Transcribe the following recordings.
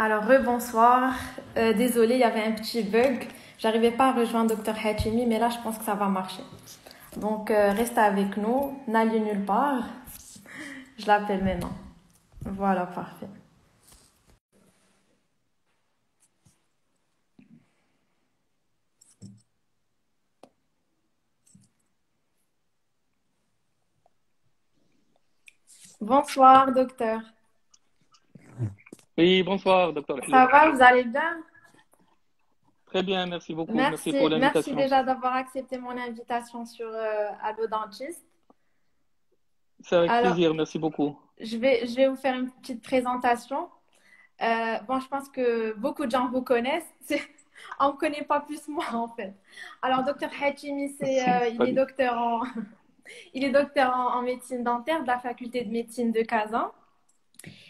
Alors, rebonsoir. Désolée, il y avait un petit bug. J'arrivais pas à rejoindre Dr Hatchimi, mais là, je pense que ça va marcher. Donc, restez avec nous. N'allez nulle part. Je l'appelle maintenant. Voilà, parfait. Bonsoir, docteur. Oui, bonsoir, docteur Ça Ahmed. va, vous allez bien? Très bien, merci beaucoup. Merci pour Merci l'invitation. déjà d'avoir accepté mon invitation sur Allo Dentiste. C'est avec Alors, plaisir, merci beaucoup. je vais vous faire une petite présentation. Bon, je pense que beaucoup de gens vous connaissent. On ne me connaît pas plus moi, en fait. Alors, docteur Hachimi, il Pas est du- docteur en médecine dentaire de la faculté de médecine de Kazan.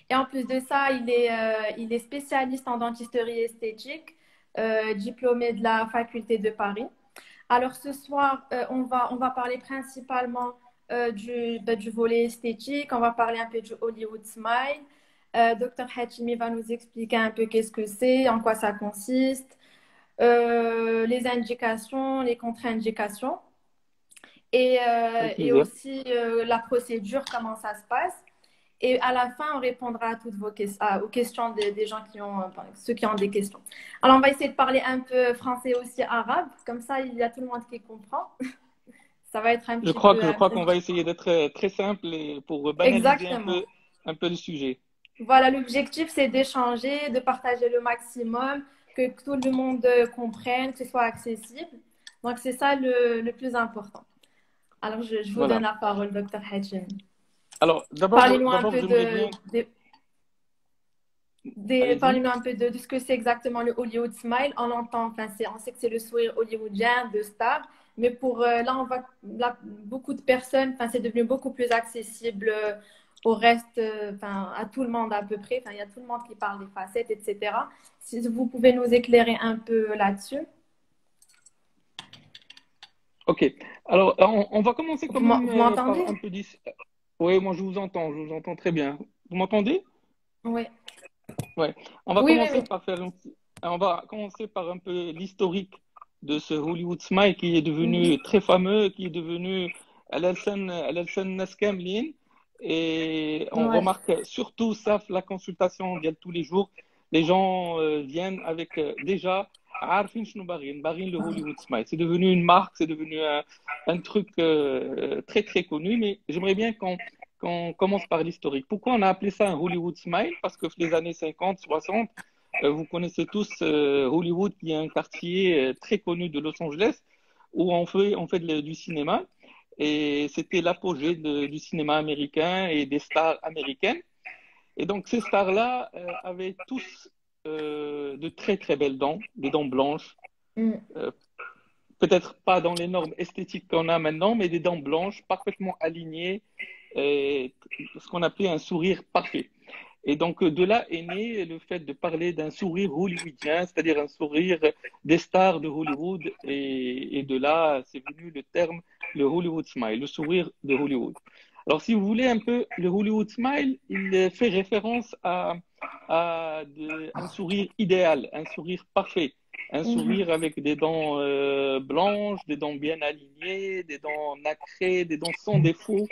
Et en plus de ça, il est spécialiste en dentisterie esthétique, diplômé de la faculté de Paris. Alors, ce soir, on va parler principalement du volet esthétique. On va parler un peu du Hollywood Smile. Dr Hachimi va nous expliquer un peu qu'est-ce que c'est, en quoi ça consiste, les indications, les contre-indications Avec et plaisir. aussi la procédure, comment ça se passe. Et à la fin, on répondra à toutes aux questions des gens enfin, ceux qui ont des questions. Alors, on va essayer de parler un peu français aussi arabe, comme ça, il y a tout le monde qui comprend. Ça va être un petit peu. Je crois qu'on va essayer d'être très simple et pour banaliser Exactement. un peu le sujet. Voilà, l'objectif, c'est d'échanger, de partager le maximum, que tout le monde comprenne, que ce soit accessible. Donc, c'est ça le plus important. Alors, je vous donne Voilà. la parole, Dr. Hajim. Alors, Parlez-nous un d'abord, peu j'aimerais bien. Allez-y. parlez-nous un peu de ce que c'est exactement le Hollywood Smile. On sait que c'est le sourire hollywoodien de star, mais beaucoup de personnes, enfin, c'est devenu beaucoup plus accessible au reste, enfin, à tout le monde à peu près. Enfin, il y a tout le monde qui parle des facettes, etc. Si vous pouvez nous éclairer un peu là-dessus. Ok. Alors, on va commencer quand même Vous par m'entendez? un peu Oui, moi je vous entends très bien. Vous m'entendez? Oui. Ouais. Oui, oui, oui. On va commencer par un peu l'historique de ce Hollywood Smile qui est Mhm. devenu très fameux, qui est devenu Al-Alsan Nas Kamlin. Et on Ouais. remarque surtout ça, la consultation vient tous les jours. Les gens viennent avec déjà عارفين شنو باغين le Hollywood Smile. C'est devenu une marque, c'est devenu un truc très très connu. Mais j'aimerais bien qu'on commence par l'historique. Pourquoi on a appelé ça un Hollywood Smile? Parce que les années 50, 60, vous connaissez tous Hollywood, qui est un quartier très connu de Los Angeles, où on fait du cinéma. Et c'était l'apogée du cinéma américain et des stars américaines. Et donc ces stars-là avaient tous de très très belles dents, des dents blanches, Mm. euh, peut-être pas dans les normes esthétiques qu'on a maintenant, mais des dents blanches parfaitement alignées, et ce qu'on appelait un sourire parfait. Et donc de là est né le fait de parler d'un sourire hollywoodien, c'est-à-dire un sourire des stars de Hollywood, et de là c'est venu le terme le Hollywood Smile, le sourire de Hollywood. Alors si vous voulez un peu, le Hollywood Smile, il fait référence un sourire idéal, un sourire parfait, un Mhm. sourire avec des dents blanches, des dents bien alignées, des dents nacrées, des dents sans défaut,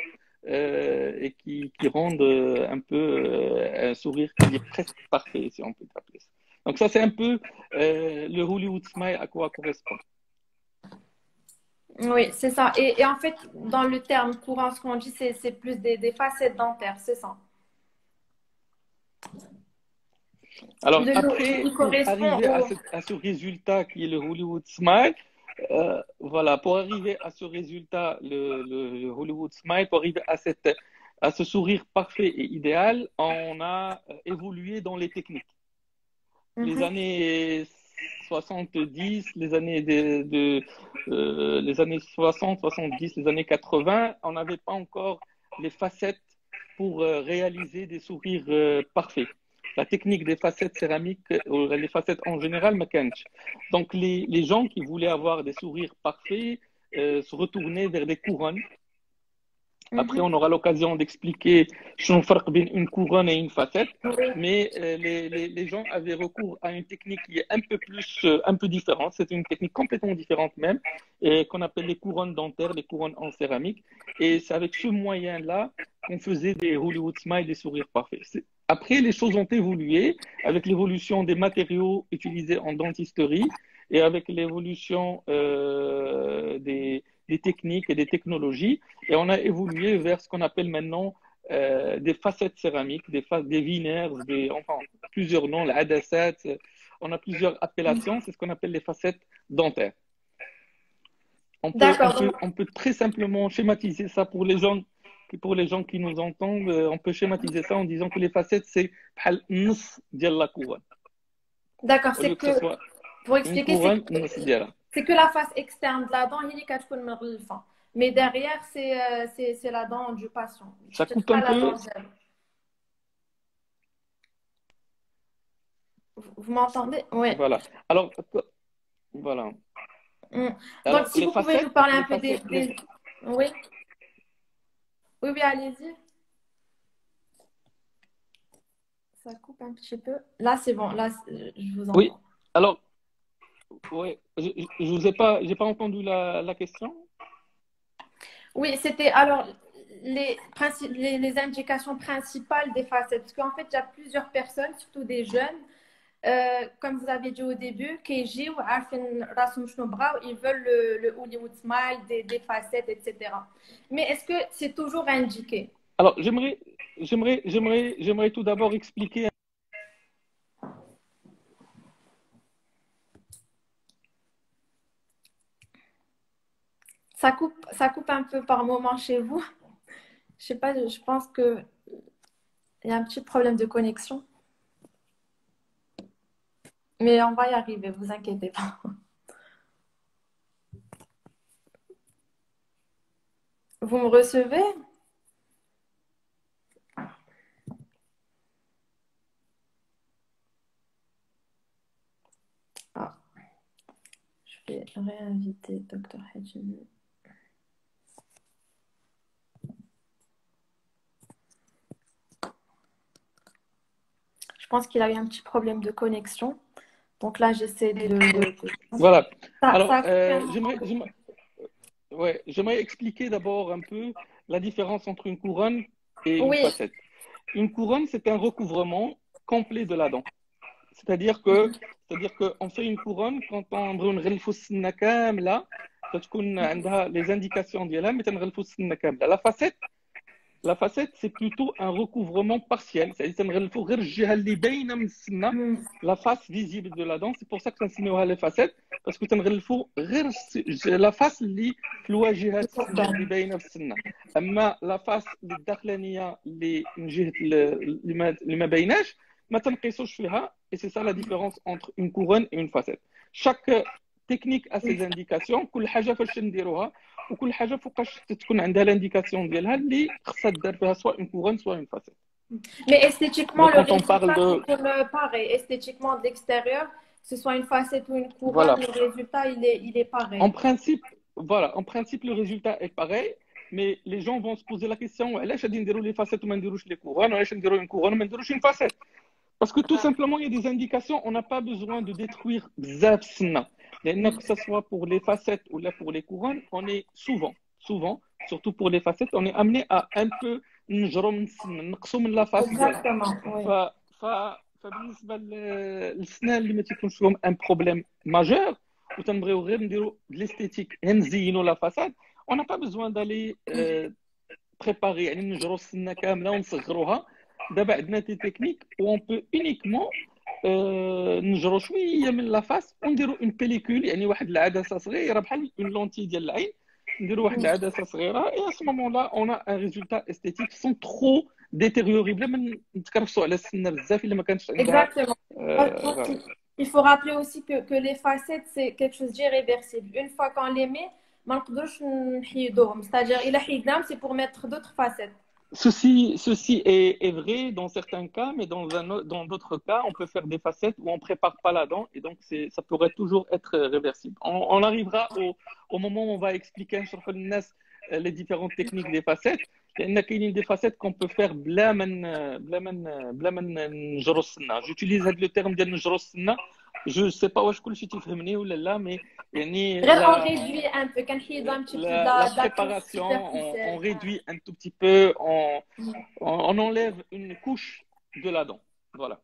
et qui rendent un peu un sourire qui est presque parfait, si on peut appeler ça. Donc ça, c'est un peu le Hollywood Smile, à quoi correspond. Oui, c'est ça. Et en fait, dans le terme courant, ce qu'on dit, c'est plus des facettes dentaires, c'est ça. Alors après, Il pour correspond arriver au. à ce résultat qui est le Hollywood Smile, voilà, pour arriver à ce résultat, le Hollywood Smile, pour arriver à ce sourire parfait et idéal, on a évolué dans les techniques. Les Mhm. années 70, les années 60, 70, les années 80, on n'avait pas encore les facettes pour réaliser des sourires parfaits. La technique des facettes céramiques, les facettes en général, ما كانتش. Donc les gens qui voulaient avoir des sourires parfaits se retournaient vers des couronnes. Après, Mhm. on aura l'occasion d'expliquer une couronne et une facette. Oui. Mais les gens avaient recours à une technique qui est un peu plus, un peu différente. C'est une technique complètement différente même, et qu'on appelle les couronnes dentaires, les couronnes en céramique. Et c'est avec ce moyen-là qu'on faisait des Hollywood Smile, des sourires parfaits. Après, les choses ont évolué avec l'évolution des matériaux utilisés en dentisterie et avec l'évolution des techniques et des technologies. Et on a évolué vers ce qu'on appelle maintenant des facettes céramiques, des veneers, enfin, plusieurs noms, l'adassat, on a plusieurs appellations, c'est ce qu'on appelle les facettes dentaires. D'accord. Donc, On peut très simplement schématiser ça pour les gens qui nous entendent, on peut schématiser ça en disant que les facettes, c'est bhal nus ديال la couronne. d'accord, Au c'est lieu que ce que, soit pour une expliquer, couronne, nus ديالها. c'est que la face externe de la dent, il est qu'à le fin. Mais derrière, c'est la dent du patient. Ça C'est coupe pas un la dent peu, de... Vous m'entendez? Oui. voilà. Alors, voilà. Mm. Donc, Alors, si vous pouvez nous parler un les peu facettes, Oui, oui, oui, allez-y. Ça coupe un petit peu. Là, c'est bon. Là, je vous oui. entends. Alors, ouais, je vous j'ai pas entendu la question. Oui, c'était alors les indications principales des facettes. Parce qu'en fait, il y a plusieurs personnes, surtout des jeunes, comme vous avez dit au début, KG ou Arfin Rassoum Shnoubra, ils veulent le Hollywood Smile, des facettes, etc. Mais est-ce que c'est toujours indiqué? Alors, j'aimerais tout d'abord expliquer. Ça coupe un peu par moment chez vous. Je sais pas, je pense que il y a un petit problème de connexion. Mais on va y arriver, vous inquiétez pas. Vous me recevez? Ah, je vais réinviter Dr. Hajime. Je pense qu'il a eu un petit problème de connexion. Donc là, j'essaie Voilà. Alors, Ça ouais, j'aimerais expliquer d'abord un peu la différence entre une couronne et une Oui, facette. Une couronne, c'est un recouvrement complet de la dent. C'est-à-dire que, c'est-à-dire qu'on fait une couronne quand on نغلفوا السنة كاملة فتكون عندها les indications ديالها ملي تنغلفوا السنة كاملة. La facette, c'est plutôt un recouvrement partiel. C'est-à-dire تنغلفوا غير الجهة اللي باينة من السنة, mm, la face visible de la dent. C'est pour ça que تنسميوها les facettes, parce que تنغلفوا غير la face اللي في الواجهة السنة اللي باينة في السنة. أما la face اللي الداخلانية اللي من جهة اللي ما بايناش ما تنقيسوش فيها. Et c'est ça la différence entre une couronne et une facette. Chaque technique a ses indications. كل حاجة فاش نديروها وكل حاجه فوقاش تكون عندها لانديكاسيون ديالها اللي خصها دار فيها سواء اون كورون سواء اون فاسيت. Mais esthétiquement, Mais le quand on parle résultat, de c'est comme pareil. Esthétiquement, de l'extérieur, que ce soit une facette ou une couronne, voilà, le résultat, il est pareil. en principe, voilà, en principe le résultat est pareil, mais les gens vont se poser la question علاش غادي نديروا les facettes وما نديروش les couronnes, علاش نديروا une couronne وما نديروش une facette. Parce que tout simplement, il y a des indications, on n'a pas besoin de détruire bzaf sna. Que ce soit pour les facettes ou là pour les couronnes, on est souvent, surtout pour les facettes, on est amené à un peu نقصوا من la face ديالها. Exactement, ف oui. ف فبالنسبه للسنان اللي ما تيكونش فيهم ان بروبليم ماجور وتنبغيو غير نديروا ليستيتيك نزينوا لا فاساد, on n'a pas besoin d'aller préparer يعني نجروا السنه كامله ونصغروها. دابا عندنا دي تكنيك وون بو اونيكمون نجرو شويه من لا فاس ونديروا اون بيليكول, يعني واحد العدسه صغيره بحال اون لونتي ديال العين, نديروا واحد العدسه صغيره اي ا سو مومون لا اون ا ان ريزولتا استيتيك سون ترو ديتيريوري, بلا ما نتكرفسوا على السنه بزاف الا ما كانش عندها Exactement. Il faut rappeler aussi que les facettes, c'est quelque chose d'irréversible. Une fois qu'on les met, ما نقدروش نحيدوهم. C'est-à-dire, il a c'est pour mettre d'autres facettes. Ceci est vrai dans certains cas, mais dans d'autres cas, on peut faire des facettes où on ne prépare pas la dent et donc ça pourrait toujours être réversible. On arrivera au moment où on va expliquer les différentes techniques des facettes, لان كاينين des facettes qu'on peut faire بلا ما نجرو السنه. j'utilise هذا لو تيرم ديال نجرو السنه. je sais pas واش كلشي تيفهمني ولا لا، مي يعني غير on réduit un peu كنحيدوا un petit peu la de la couche préparation, on superficielle. réduit un tout petit peu, on enlève une couche de la dent. Voilà.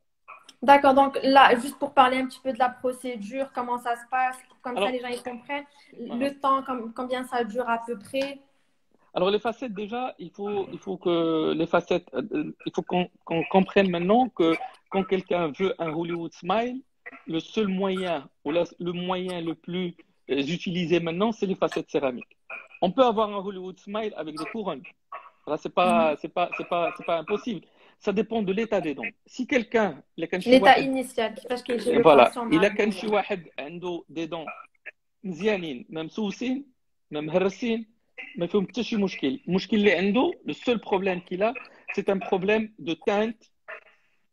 D'accord, donc là, juste pour parler un petit peu de la procédure, comment ça se passe, comme ça Alors, les gens ils comprennent, le temps, combien ça dure à peu près. alors les facettes, déjà, il faut que les facettes, il faut qu'on comprenne maintenant que quand quelqu'un veut un Hollywood Smile, le seul moyen, ou le moyen le plus utilisé maintenant, c'est les facettes céramiques. On peut avoir un Hollywood Smile avec des couronnes. Là, c'est pas impossible. Ça dépend de l'état des dents. Si quelqu'un, L'état initial, parce que j'ai le voilà, patient. il a كان شي واحد عنده des dents مزيانين ممسوسين مهرسين ما فيهم حتى شي مشكل. المشكل اللي عنده le seul problème qu'il a, c'est un problème de teinte,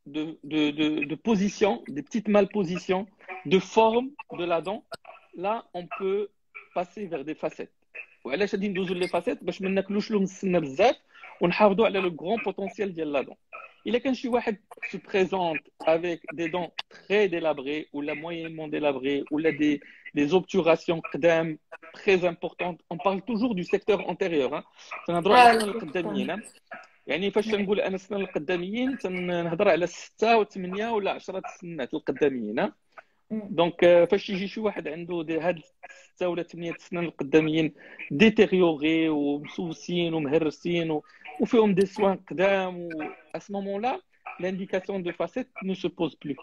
de position, des petites malpositions, de forme de la dent. Là, on peut passer vers des facettes. وعلاش غادي ندوزو لي فاسيت؟ باش ما ناكلوش لهم السنه بزاف ونحافظوا على لو غران بوتونسيال ديال لا دون. الا كان شي واحد se présente avec des dents très délabrées ou la moyennement délabrées ou là des obturations قدام très importantes. On parle toujours du secteur antérieur. تنهضروا على السنان القداميين. يعني فاش تنقول انا السنان القداميين تنهضر على 6 و8 ولا 10 سنات القداميين. دونك فاش يجي شي واحد عنده هاد 6 ولا 8 سنين القداميين ديتيريوري ومسوسين ومهرسين وفيهم دي سوان قدام، و à ce moment-là l'indication de facette ne se pose plus.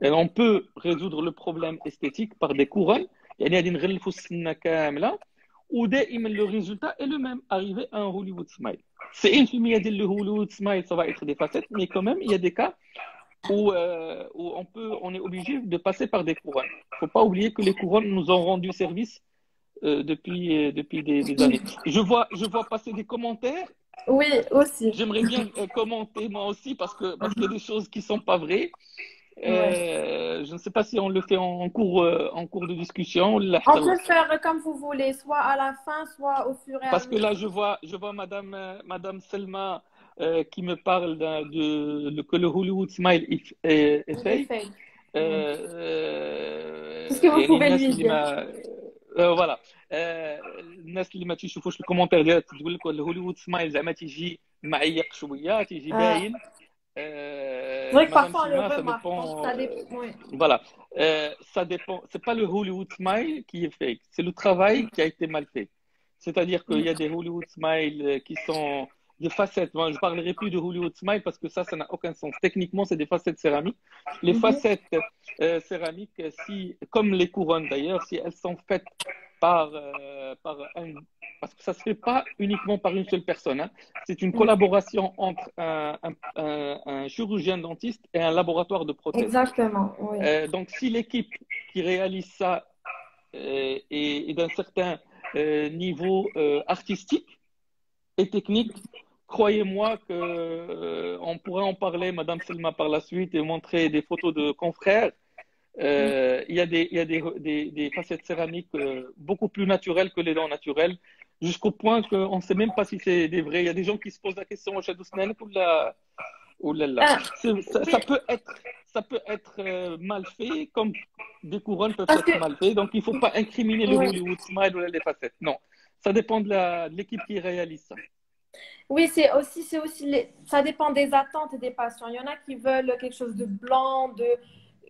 Et on peut résoudre le problème esthétique par des couronnes. يعني غادي نغلفوا السنه كامله ودائما le résultat est le même, arriver à un Hollywood Smile. C'est une fumée ديال le Hollywood Smile, ça va être des facettes, mais quand même il y a des cas où on est obligé de passer par des couronnes. Il ne faut pas oublier que les couronnes nous ont rendu service depuis des années. Je vois passer des commentaires. Oui, aussi. J'aimerais bien commenter moi aussi parce qu'il y a des choses qui ne sont pas vraies. Je ne sais pas si on le fait en cours de discussion. On peut faire comme vous voulez, soit à la fin, soit au fur et à mesure. Parce que là, je vois Madame Selma qui me parle que le Hollywood Smile est fake. Qu'est-ce que vous pouvez lui dire? voilà. الناس اللي ما تيشوفوش الكومنتير ديالها تقول لك الهوليوود سمايل زعما تيجي معيق شويه، تيجي باين. vrai que parfois on le remarque. Voilà, ça dépend. C'est pas le Hollywood Smile qui est fake, c'est le travail qui a été mal fait. C'est-à-dire qu'il y a des Hollywood Smile qui sont des facettes. Moi, je parlerai plus de Hollywood Smile parce que ça n'a aucun sens. Techniquement, c'est des facettes céramiques. Les facettes céramiques, comme les couronnes d'ailleurs, si elles sont faites parce que ça se fait pas uniquement par une seule personne. C'est une collaboration entre un chirurgien dentiste et un laboratoire de prothèses. Exactement. Oui. Donc, si l'équipe qui réalise ça est d'un certain niveau artistique et technique, croyez-moi que on pourrait en parler, Madame Selma, par la suite et montrer des photos de confrères. Il y a des facettes céramiques beaucoup plus naturelles que les dents naturelles, jusqu'au point qu'on ne sait même pas si c'est des vrais. Il y a des gens qui se posent la question ça peut être mal fait, comme des couronnes peuvent être mal faites. Donc il ne faut pas incriminer le Hollywood Smile ou les facettes. Non, ça dépend de l'équipe qui réalise ça. Oui, ça dépend des attentes des patients. Il y en a qui veulent quelque chose de blanc,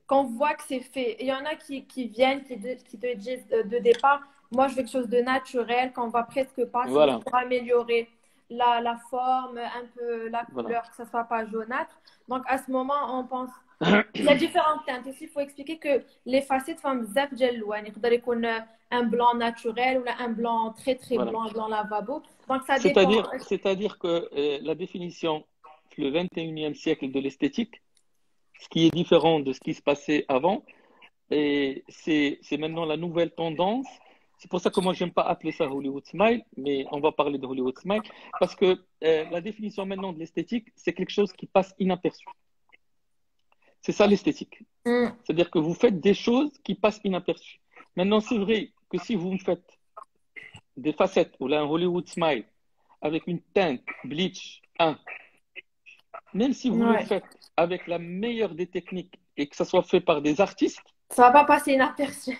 qu'on voit que c'est fait. Et il y en a qui viennent, qui te disent de départ, moi je veux quelque chose de naturel, qu'on voit presque pas, voilà. Pour améliorer la forme, un peu la couleur, que ça soit pas jaunâtre. Donc à ce moment, on pense, il y a différentes teintes. Aussi, il faut expliquer que les facettes font bzaf ديال الوان. يقدر يكون un blanc naturel ou un blanc très très blanc, un blanc lavabo. Donc ça dépend. C'est-à-dire que la définition le 21e siècle de l'esthétique, ce qui est différent de ce qui se passait avant, et c'est maintenant la nouvelle tendance. C'est pour ça que moi, j'aime pas appeler ça Hollywood Smile, mais on va parler de Hollywood Smile, parce que la définition maintenant de l'esthétique, c'est quelque chose qui passe inaperçu. C'est ça l'esthétique. C'est-à-dire que vous faites des choses qui passent inaperçues. Maintenant, c'est vrai que si vous me faites des facettes ou là, un Hollywood Smile avec une teinte bleach 1, même si vous le Ouais. faites avec la meilleure des techniques et que ça soit fait par des artistes, Ça va pas passer inaperçu.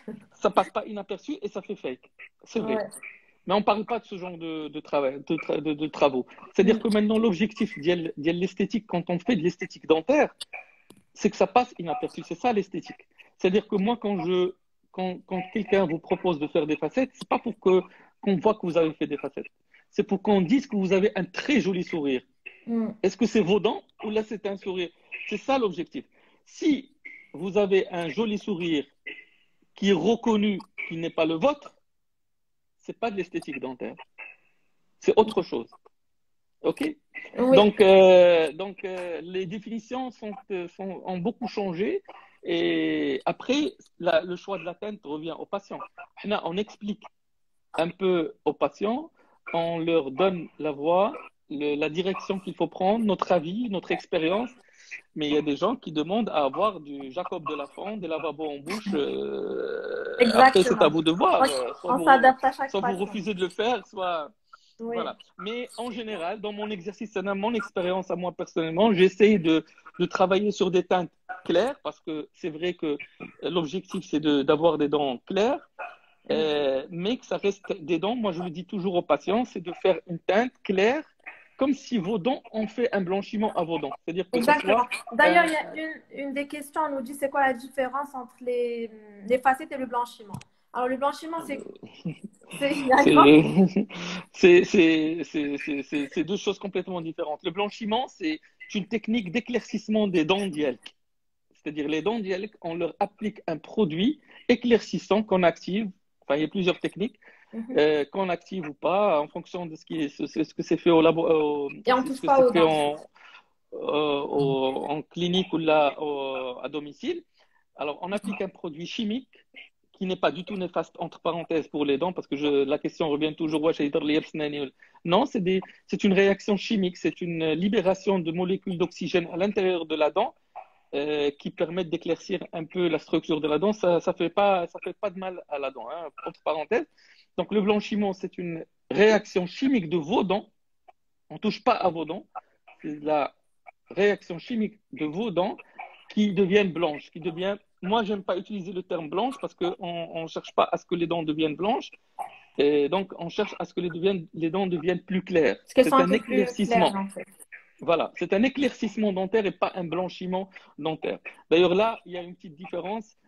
ça passe pas inaperçu et ça fait fake. C'est vrai. Ouais. Mais on ne parle pas de ce genre de travail, de travaux. C'est-à-dire que Mm. maintenant, l'objectif de l'esthétique, quand on fait de l'esthétique dentaire, c'est que ça passe inaperçu. C'est ça l'esthétique. C'est-à-dire que moi, quand quelqu'un vous propose de faire des facettes, c'est pas pour qu'on voit que vous avez fait des facettes. C'est pour qu'on dise que vous avez un très joli sourire. Mm. Est-ce que c'est vos dents ou là c'est un sourire? C'est ça l'objectif. Si vous avez un joli sourire qui est reconnu, qui n'est pas le vôtre, c'est pas de l'esthétique dentaire. C'est autre chose. OK? Oui. Donc, les définitions ont beaucoup changé. Et après, le choix de la teinte revient aux patients. On explique un peu aux patients, on leur donne la voie, la direction qu'il faut prendre, notre avis, notre expérience. Mais il y a des gens qui demandent à avoir du Jacob de la Fonte, des lavabos en bouche. Après, c'est à Exactement. vous de voir. On s'adapte à chaque Soit vous patient. refusez de le faire, soit. Oui. Voilà. Mais en général, dans mon exercice, c'est mon expérience à moi personnellement, j'essaie de travailler sur des teintes claires parce que c'est vrai que l'objectif, c'est d'avoir des dents claires, Mm. mais que ça reste des dents. Moi, je le dis toujours aux patients, c'est de faire une teinte claire comme si vos dents ont fait un blanchiment à vos dents. C'est-à-dire que ça Exactement. soit D'ailleurs, un, il y a une des questions, on nous dit c'est quoi la différence entre les facettes et le blanchiment. Alors, le blanchiment, il y a grand. C'est c'est deux choses complètement différentes. Le blanchiment, c'est une technique d'éclaircissement des dents d'yelk. C'est-à-dire les dents d'yelk, on leur applique un produit éclaircissant qu'on active. Enfin, il y a plusieurs techniques Mhm. qu'on active ou pas en fonction de ce que c'est fait au labo, Et on ne ce touche que pas c'est aux fait dents. en clinique ou là à domicile. Alors, on applique un produit chimique qui n'est pas du tout néfaste, entre parenthèses, pour les dents, parce que la question revient toujours, non, c'est une réaction chimique, c'est une libération de molécules d'oxygène à l'intérieur de la dent qui permettent d'éclaircir un peu la structure de la dent. Ça fait pas de mal à la dent, hein, entre parenthèses. Donc, le blanchiment, c'est une réaction chimique de vos dents. On ne touche pas à vos dents. C'est la réaction chimique de vos dents qui deviennent blanches, qui devient. Moi, j'aime pas utiliser le terme blanche parce qu'on on cherche pas à ce que les dents deviennent blanches. Et donc, on cherche à ce que les dents deviennent plus claires. Parce qu'elles sont C'est un un peu plus claires, éclaircissement. en fait. Voilà, c'est un éclaircissement dentaire et pas un blanchiment dentaire. D'ailleurs, là, il y a une petite différence.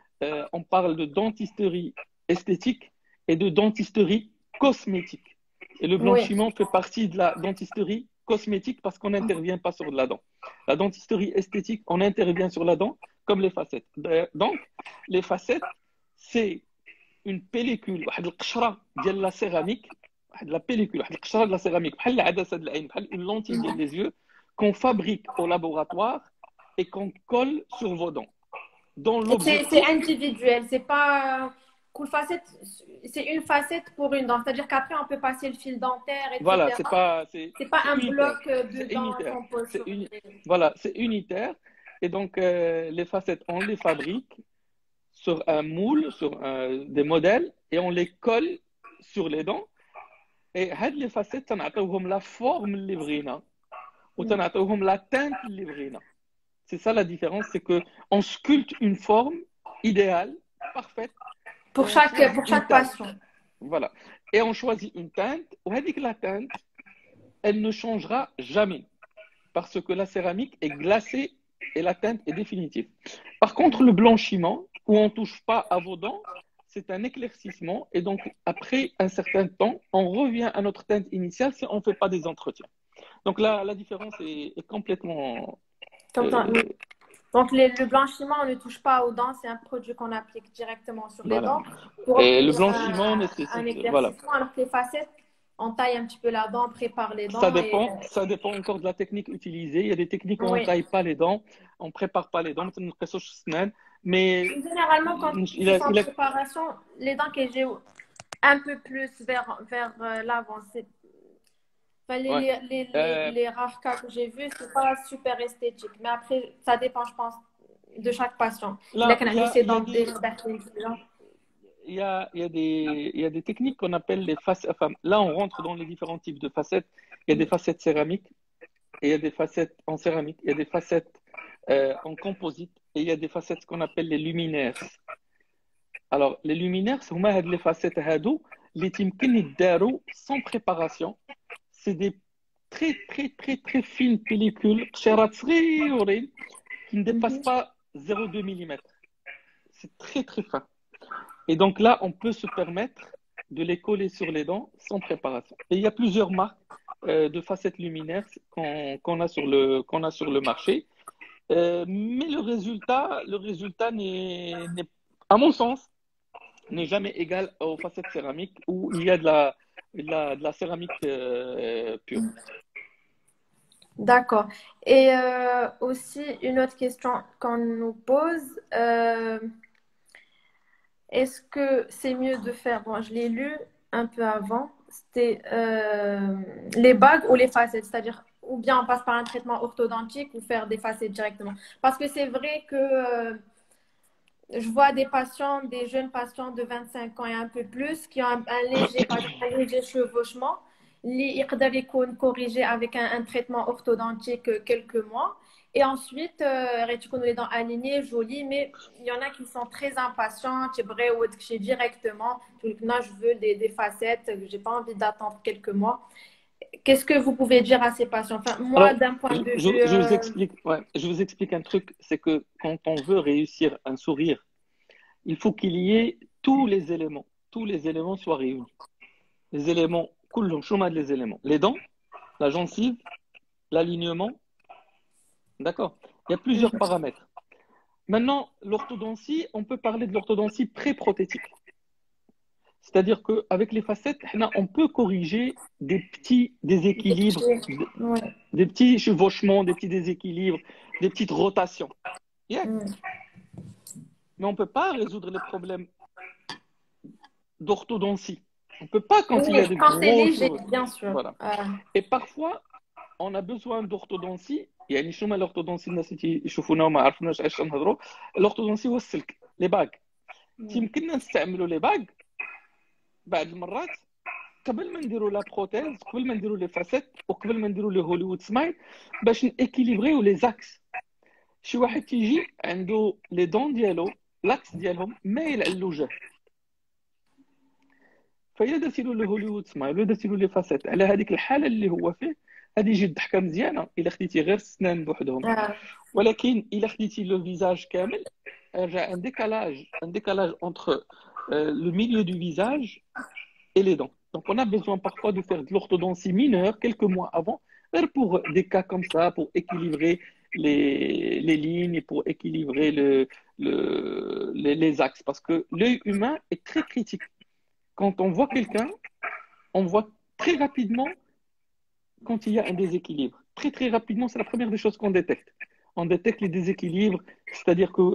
On parle de dentisterie esthétique et de dentisterie cosmétique. Et le Oui. blanchiment fait partie de la dentisterie cosmétique parce qu'on n'intervient pas sur la dent. La dentisterie esthétique, on intervient sur la dent comme les facettes. Donc, les facettes, c'est une pellicule, واحد القشرة ديال la céramique, واحد la pellicule, واحد القشرة de la céramique, بحال العدسة ديال العين, بحال une lentille ديال les yeux, qu'on fabrique au laboratoire et qu'on colle sur vos dents. Dans Et c'est l'objectif, individuel. C'est pas. Cool facette, c'est une facette pour une dent. C'est-à-dire qu'après, on peut passer le fil dentaire, voilà, etc. C'est pas c'est un unitaire. bloc C'est de dents unitaire. qu'on pose C'est sur uni, les. voilà, c'est unitaire. Et donc, les facettes, on les fabrique sur un moule, sur des modèles, et on les colle sur les dents. Et هاد les facettes, تنعطيوهم la forme اللي بغينا وتنعطيوهم la teinte اللي بغينا. C'est ça la différence, c'est que on sculpte une forme idéale, parfaite, et on choisit Pour une chaque teinte. patient. Voilà. Et on choisit une teinte, ou la teinte, elle ne changera jamais parce que la céramique est glacée et la teinte est définitive. Par contre, le blanchiment, où on ne touche pas à vos dents, c'est un éclaircissement et donc après un certain temps, on revient à notre teinte initiale si on ne fait pas des entretiens. Donc là, la différence est complètement. Comme ça, euh, oui. Donc, le blanchiment, on ne touche pas aux dents. C'est un produit qu'on applique directement sur les voilà. dents pour Et le obtenir blanchiment un nécessite. Voilà. éclaircissement. Alors que les facettes, on taille un petit peu la dent, on prépare les dents et. Ça dépend encore de la technique utilisée. Il y a des techniques où on ne Oui. taille pas les dents, on ne prépare pas les dents, mais Généralement, quand il c'est a, sans il a- préparation, les dents que j'ai un peu plus vers l'avant, enfin, ouais. les rares cas que j'ai vus, c'est pas super esthétique. Mais après, ça dépend, je pense, de chaque patient. Il a Là, qu'un ses il y a dents des, déjà. il y a des techniques qu'on appelle les facettes. Enfin, là, on rentre dans les différents types de facettes. Il y a des facettes céramiques, et il y a des facettes en céramique, il y a des facettes en composite, et il y a des facettes qu'on appelle les luminaires. Alors, les luminaires, c'est les facettes هادو اللي تيمكن يداروا sans préparation. C'est des très, très, très, très fines pellicules, قشيرات صغيورين, qui ne dépassent Mhm. pas 0,2 mm. C'est très, très fin. Et donc là, on peut se permettre de les coller sur les dents sans préparation. Et il y a plusieurs marques de facettes luminaires qu'on a sur le marché. Mais le résultat à mon sens, n'est jamais égal aux facettes céramiques où il y a de la céramique pure. D'accord. Et aussi, une autre question qu'on nous pose, est-ce que c'est mieux de faire, bon, je l'ai lu un peu avant, c'était les bagues ou les facettes, c'est-à-dire ou bien on passe par un traitement orthodontique ou faire des facettes directement. Parce que c'est vrai que je vois des patients, des jeunes patients de 25 ans et un peu plus qui ont un léger, par exemple, un léger chevauchement. Ils peuvent corriger avec un traitement orthodontique quelques mois. Et ensuite, tu connais les dents alignées, jolies, mais il y en a qui sont très impatients, tu vrai ou directement. Là, je veux des facettes, j'ai pas envie d'attendre quelques mois. Qu'est-ce que vous pouvez dire à ces patients? Enfin, moi, Alors, d'un point de vue, je vous explique, ouais, je vous explique un truc, c'est que quand on veut réussir un sourire, il faut qu'il y ait tous les éléments soient réunis. Les éléments, كلهم شو هما les éléments? Les dents, la gencive, l'alignement, d'accord? Il y a plusieurs paramètres. Maintenant, l'orthodontie, on peut parler de l'orthodontie pré-prothétique. C'est-à-dire qu'avec les facettes, on peut corriger des petits déséquilibres, ouais. des petits chevauchements, des petits déséquilibres, des petites rotations. Yeah. Mais on ne peut pas résoudre les problèmes d'orthodontie. On ne peut pas quand il y a Oui, des quand c'est gros léger, cheveux. bien sûr. Voilà. Et parfois, on a besoin d'orthodontie. يعني شنو l'orthodontie الناس اللي يشوفونا وما عرفناش علاش نهضروا. L'orthodontie هو السلك لي باغ. يمكننا نستعملوا لي باغ بعض المرات قبل ما نديروا لا بروتيز، قبل ما نديروا لي فاسيت وقبل ما نديروا لي هوليوود سمايل باش نيكيليبريو لي زاكس. شي واحد تيجي عنده لي دون ديالو لاكس ديالهم مايل على الوجه، فإلا درتي له الهوليوود سمايل ولا درتي له لي فاسيت على هذيك الحاله اللي هو فيه، غادي يجي الضحكه مزيانه الا خديتي غير السنان بوحدهم. ولكن الا خديتي لو فيزاج كامل، رجع un décalage entre le milieu du visage et les dents. Donc on a besoin parfois de faire de l'orthodontie mineure quelques mois avant, pour des cas comme ça, pour équilibrer les lignes, pour équilibrer les axes. Parce que l'œil humain est très critique. Quand on voit quelqu'un, on voit très rapidement quand il y a un déséquilibre. Très très rapidement, c'est la première des choses qu'on détecte. On détecte les déséquilibres, c'est-à-dire que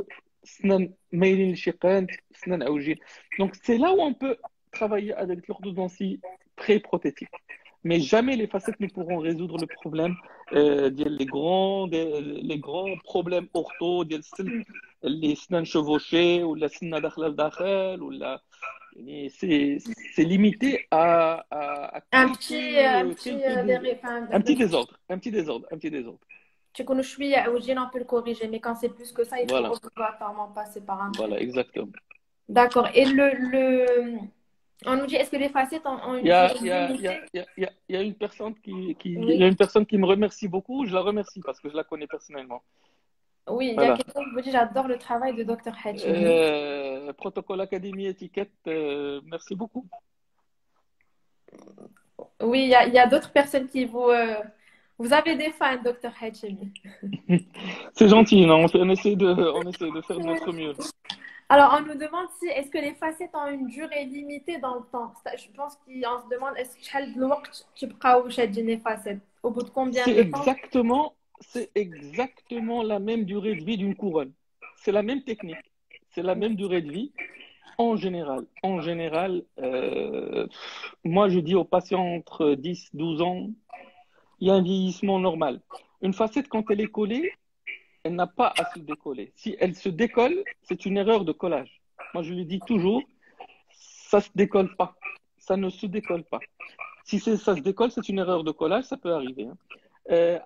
donc c'est là où on peut travailler avec l'orthodontie pré-prothétique. Mais jamais les facettes ne pourront résoudre le problème les grands problèmes ortho, les سنان chevauchées ou la سنة داخلة لداخل ou la c'est limité à un petit désordre, un petit désordre, un petit désordre. Tu connais شوية عوجين, on peut le corriger, mais quand c'est plus que ça, il faut Voilà. obligatoirement passer par un Voilà, exactement. D'accord. Et on nous dit, est-ce que les facettes ont une durée limitée? Il y a une personne Oui. il y a une personne qui me remercie beaucoup. Je la remercie parce que je la connais personnellement. Oui, il y a Voilà. quelqu'un qui vous dit, j'adore le travail de Dr. Hatch. Protocole Académie Étiquette, merci beaucoup. Oui, il y a d'autres personnes qui vous... Vous avez des fans, Dr. Hatchemi. C'est gentil, non? On essaie de faire de notre mieux. Alors, on nous demande si est-ce que les facettes ont une durée limitée dans le temps. Je pense qu'on se demande est-ce que tu peux les facettes au bout de combien de temps? C'est exactement la même durée de vie d'une couronne. C'est la même technique, c'est la même durée de vie. En général, moi je dis aux patients entre 10 et 12 ans, il y a un vieillissement normal. Une facette, quand elle est collée, elle n'a pas à se décoller. Si elle se décolle, c'est une erreur de collage. Moi, je le dis toujours, ça se décolle pas. Ça ne se décolle pas. Si ça se décolle, c'est une erreur de collage, ça peut arriver, hein.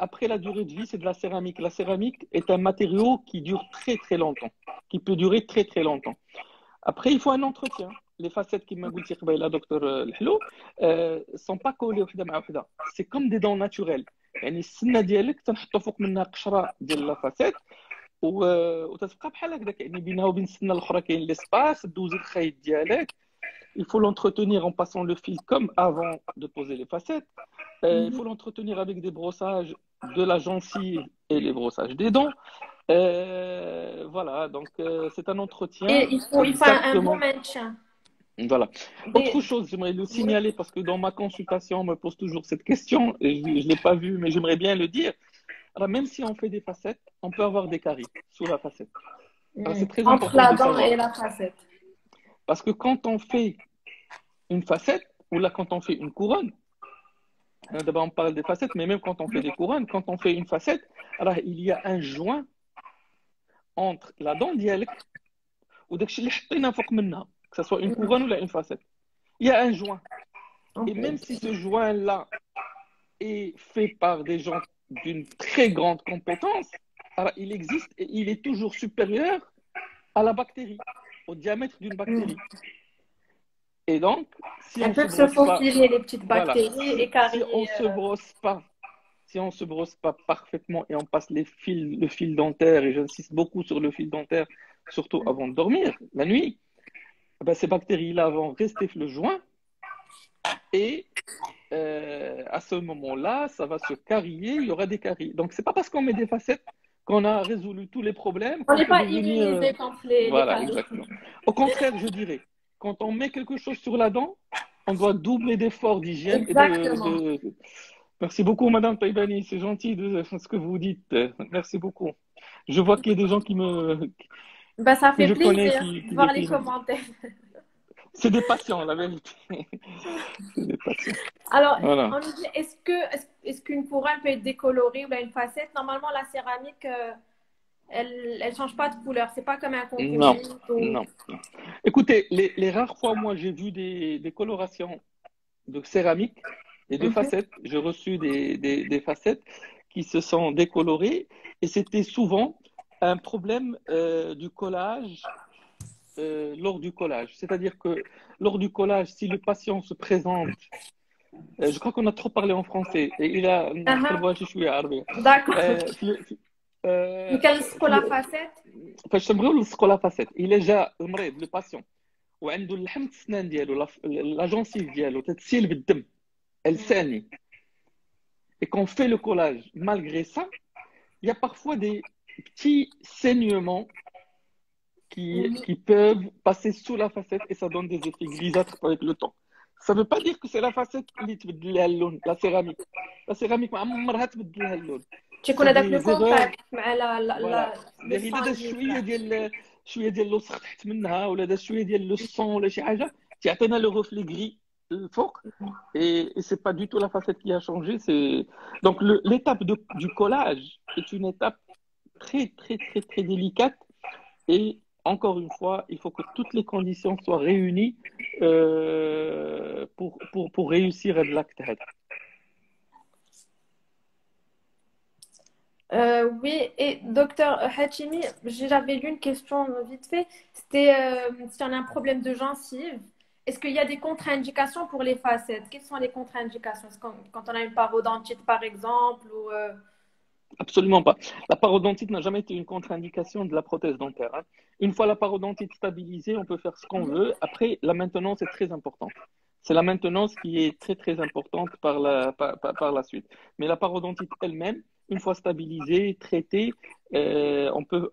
Après, la durée de vie, c'est de la céramique. La céramique est un matériau qui dure très très longtemps, qui peut durer très très longtemps. Après, il faut un entretien. Les facettes qui m'a dit la docteur Lhlo sont pas collées وحدة مع وحدة. C'est comme des dents naturelles. يعني السنة ديالك تنحطوا فوق منها قشرة ديال لا فاسيت وتتبقى بحال هكذاك، يعني بينها وبين السنة الأخرى كاين ليسباس، دوزي الخيط ديالك. Il faut l'entretenir en passant le fil comme avant de poser les facettes. Il faut l'entretenir avec des brossages de la gencive et les brossages des dents. Voilà, donc c'est un entretien. Et il faut un bon maintien. Voilà. Autre chose, j'aimerais le signaler parce que dans ma consultation, on me pose toujours cette question et je ne l'ai pas vu, mais j'aimerais bien le dire. Alors, même si on fait des facettes, on peut avoir des caries sous la facette. Alors, c'est très Entre important la de dent savoir. et la facette. Parce que quand on fait une facette, ou là quand on fait une couronne, d'abord on parle des facettes, mais même quand on fait des couronnes, quand on fait une facette, alors il y a un joint entre la dent ديالك وداكشي اللي حطينا فوق منها, que ce soit une couronne ou là une facette. Il y a un joint. Et même si ce joint-là est fait par des gens d'une très grande compétence, alors il existe et il est toujours supérieur à la bactérie, au diamètre d'une bactérie. Et donc, si on Elles peuvent se se brosse pas, faufiler, les petites voilà, bactéries, et si carrier. on se brosse pas parfaitement et on passe le fil dentaire, et j'insiste beaucoup sur le fil dentaire, surtout avant de dormir, la nuit, ben, ces bactéries-là vont rester le joint et à ce moment-là, ça va se carrier, il y aura des caries. Donc, c'est pas parce qu'on met des facettes qu'on a résolu tous les problèmes. On n'est pas immunisé contre les Voilà, caries. exactement. Au contraire, je dirais, quand on met quelque chose sur la dent, on doit doubler d'efforts d'hygiène. Exactement. Merci beaucoup, Madame Taïbani. C'est gentil de ce que vous dites. Merci beaucoup. Je vois qu'il y a des gens Ben, ça que fait je connais plaisir qui de voir les déclinent. commentaires. C'est des patients, la vérité. C'est des patients. Alors, Voilà. on nous dit, est-ce qu'une couronne peut être décolorée ou bien une facette? Normalement, la céramique, elle change pas de couleur. C'est pas comme un Non, composite. non. Écoutez, les rares fois, moi, j'ai vu des colorations de céramique et de facettes. J'ai reçu des facettes qui se sont décolorées et c'était souvent un problème du collage lors du collage. C'est-à-dire que lors du collage, si le patient se présente, je crois qu'on a trop parlé en français et il a D'accord. نكلصقوا la facette. فاش تبغيو نلصقوا لا فاسيت الا جا المريض لو باسيون وعنده اللحم السنان ديالو لا جونسيف ديالو تتسيل بالدم elle saigne et qu'on fait le collage malgré ça, il y a parfois des petits saignements qui peuvent passer sous la facette et ça donne des effets grisâtres avec le temps. Ça ne veut pas dire que c'est la facette qui تبدل لها اللون, la céramique. La céramique ما عمرها تبدل لها اللون. تيكون هذاك لو كونتاكت مع لا الا داز شويه ديال لوسخ تحت منها ولا داز شويه ديال لو سون ولا شي حاجه تعطينا لو روفلي غري الفوق et c'est pas du tout la facette qui a changé, c'est donc l'étape du collage est une étape très très très très délicate et encore une fois, il faut que toutes les conditions soient réunies pour réussir l'acte. Oui, et docteur Hachimi, j'avais lu une question vite fait. C'était si on a un problème de gencive, est-ce qu'il y a des contre-indications pour les facettes? Quelles sont les contre-indications? Quand on a une parodontite, par exemple, ou Absolument pas. La parodontite n'a jamais été une contre-indication de la prothèse dentaire, hein. Une fois la parodontite stabilisée, on peut faire ce qu'on veut. Après, la maintenance est très importante. C'est la maintenance qui est très très importante par la suite. Mais la parodontite elle-même, une fois stabilisée, traitée, on peut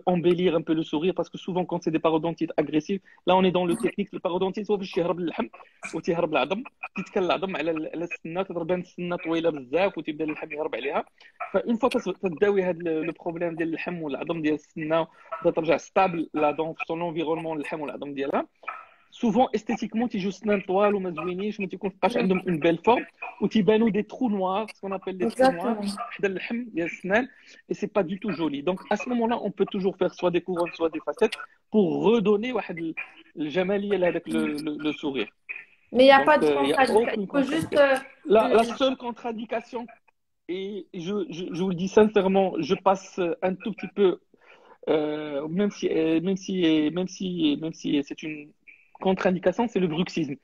embellir un peu le sourire parce que souvent quand c'est des parodontites agressives, là on est dans le technique. Le parodontite هو باش يهرب اللحم وتيهرب العظم, تتكل العظم على السنه, تضربان السنه طويله بزاف وتبدا اللحم يهرب عليها. فاون فوا تداوي هذا لو بروبليم ديال اللحم والعظم ديال السنه ترجع ستابل لا دون في سون انفيرونمون اللحم والعظم ديالها. souvent esthétiquement تيجوا سنان طوال وما زوينينش ما تيكونش عندهم une belle forme وتيبانوا des trous noirs ce qu'on appelle des trous noirs Exactement. حدا اللحم ديال السنان et c'est pas du tout joli donc à ce moment-là on peut toujours faire soit des couronnes soit des facettes pour redonner واحد الجماليه لهذاك le sourire. Mais il n'y a Donc pas de il y a contradiction. aucune Il faut juste. contre-indication. La seule contre-indication et je vous le dis sincèrement je passe un tout petit peu même si c'est une contre-indication, c'est le bruxisme.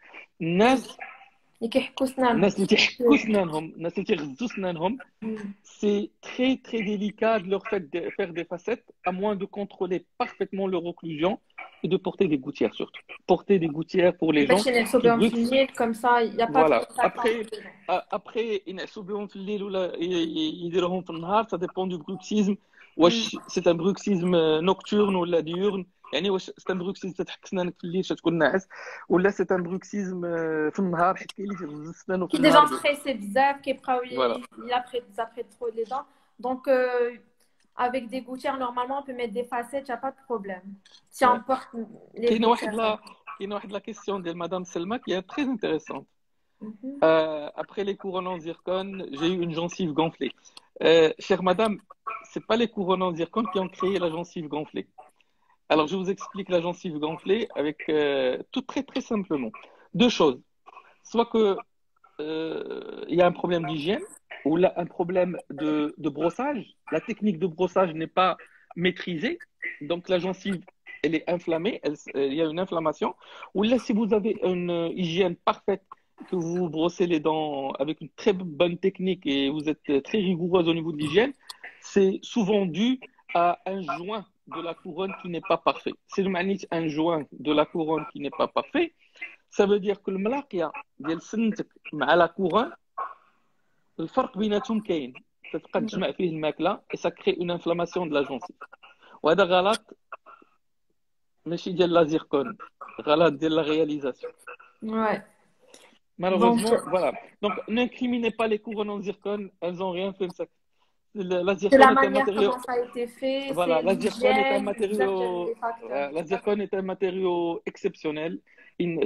يكحكوا أسنانهم. الناس اللي تيحكوا سنانهم الناس اللي تيغزوا سنانهم c'est très très délicat de leur faire des facettes à moins de contrôler parfaitement leur occlusion et de porter des gouttières surtout. Porter des gouttières pour les gens باش ينعسوا qui بهم في bruxent. الليل comme ça il n'y a pas de Voilà. contact. Après ينعسوا بهم في الليل ولا يديروهم في النهار ça dépend du bruxisme. واش c'est un bruxisme nocturne ولا diurne يعني واش c'est un bruxisme تتحك سنانك في الليل تكون ناعس ولا c'est un bruxisme في النهار حيت كاين اللي تيغز سنانه في Qui des النهار. gens stressés بزاف كيبقاو Voilà. ils apprêtent trop les dents. Donc avec des gouttières normalement on peut mettre des facettes, il n'y a pas de problème. Si on porte les كاينه gouttières. واحد la question de madame Selma qui est très intéressante. Après les couronnes en zircone, j'ai eu une gencive gonflée. Chère madame, c'est pas les couronnes en zircone qui ont créé la gencive gonflée. Alors, je vous explique la gencive gonflée avec tout très très simplement. Deux choses. Soit que il y a un problème d'hygiène ou là un problème de brossage. La technique de brossage n'est pas maîtrisée, donc la gencive elle est inflammée, il y a une inflammation. Ou là, si vous avez une hygiène parfaite, que vous brossez les dents avec une très bonne technique et vous êtes très rigoureuse au niveau de l'hygiène, c'est souvent dû à un joint de la couronne qui n'est pas parfait. C'est le manit un joint de la couronne qui n'est pas parfait. Ça veut dire que le ملاقية ديال سنتك مع la couronne الفرق بيناتهم كاين تتبقى تجمع فيه الماكلة et ça crée une inflammation de la gencive. وهذا غلط ماشي ديال لا زيركون غلط ديال la réalisation. Ouais. Malheureusement, voilà. Donc, n'incriminez pas les couronnes en zircone, elles n'ont rien fait. La C'est zircone la est un manière matériau. comment ça a été fait, Voilà, c'est la zircone est un l'hygiène, matériau. des facteurs. La zircone est un matériau exceptionnel.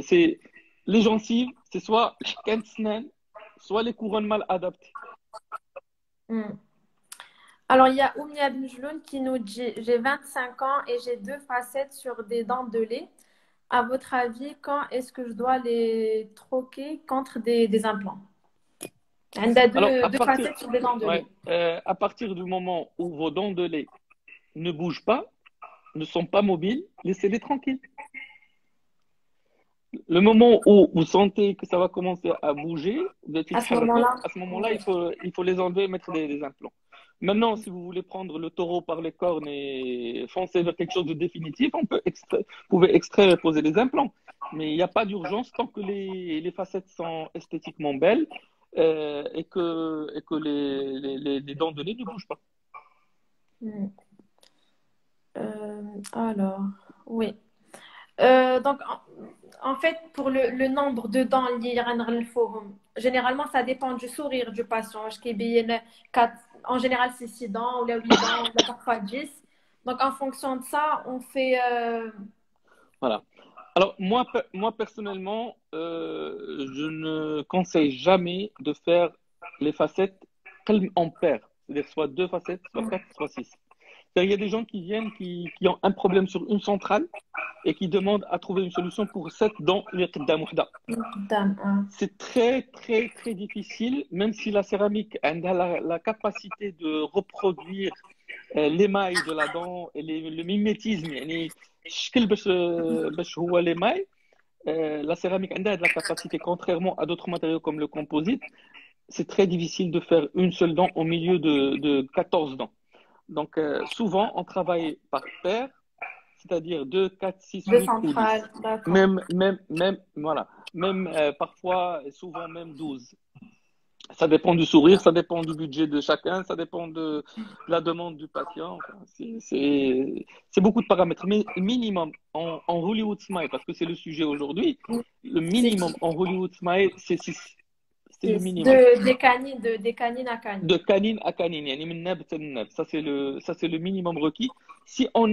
C'est les gencives, c'est soit الحكان سنان, soit les couronnes mal adaptées. Alors, il y a Oumia Bnjloun qui nous dit j'ai 25 ans et j'ai 2 facettes sur des dents de lait. À votre avis, quand est-ce que je dois les troquer contre des implants? Elle a deux facettes sur des dents de lait. À partir du moment où vos dents de lait ne bougent pas, ne sont pas mobiles, laissez-les tranquilles. Le moment où vous sentez que ça va commencer à bouger, à ce moment-là, il faut les enlever et mettre des implants. Maintenant, si vous voulez prendre le taureau par les cornes et foncer vers quelque chose de définitif, vous pouvez extraire et poser les implants. Mais il n'y a pas d'urgence tant que les facettes sont esthétiquement belles et que les dents de lait ne bougent pas. Alors, oui. Donc, en fait, pour le nombre de dents liées à le forum, généralement, ça dépend du sourire du patient. En général, c'est 6 dents, ou 8 dents, ou parfois 10. Donc, en fonction de ça, on fait... Voilà. Alors, moi personnellement, je ne conseille jamais de faire les facettes en paire. C'est-à-dire soit 2 facettes, soit 4, soit 6. Il y a des gens qui viennent, qui ont un problème sur une centrale et qui demandent à trouver une solution pour 7 dents. C'est très, très, très difficile, même si la céramique a la capacité de reproduire l'émail de la dent et le mimétisme. La céramique a la capacité, contrairement à d'autres matériaux comme le composite, c'est très difficile de faire une seule dent au milieu de 14 dents. Donc, souvent, on travaille par paire, c'est-à-dire 2, 4, 6, 8 ou 10. Même parfois, souvent même 12. Ça dépend du sourire, ça dépend du budget de chacun, ça dépend de la demande du patient. Enfin, c'est beaucoup de paramètres. Mais minimum en Hollywood Smile, parce que c'est le sujet aujourd'hui, le minimum en Hollywood Smile, c'est 6. C'est le minimum. Des canines à canine. De canine à canine. Ça, c'est le minimum requis. Si on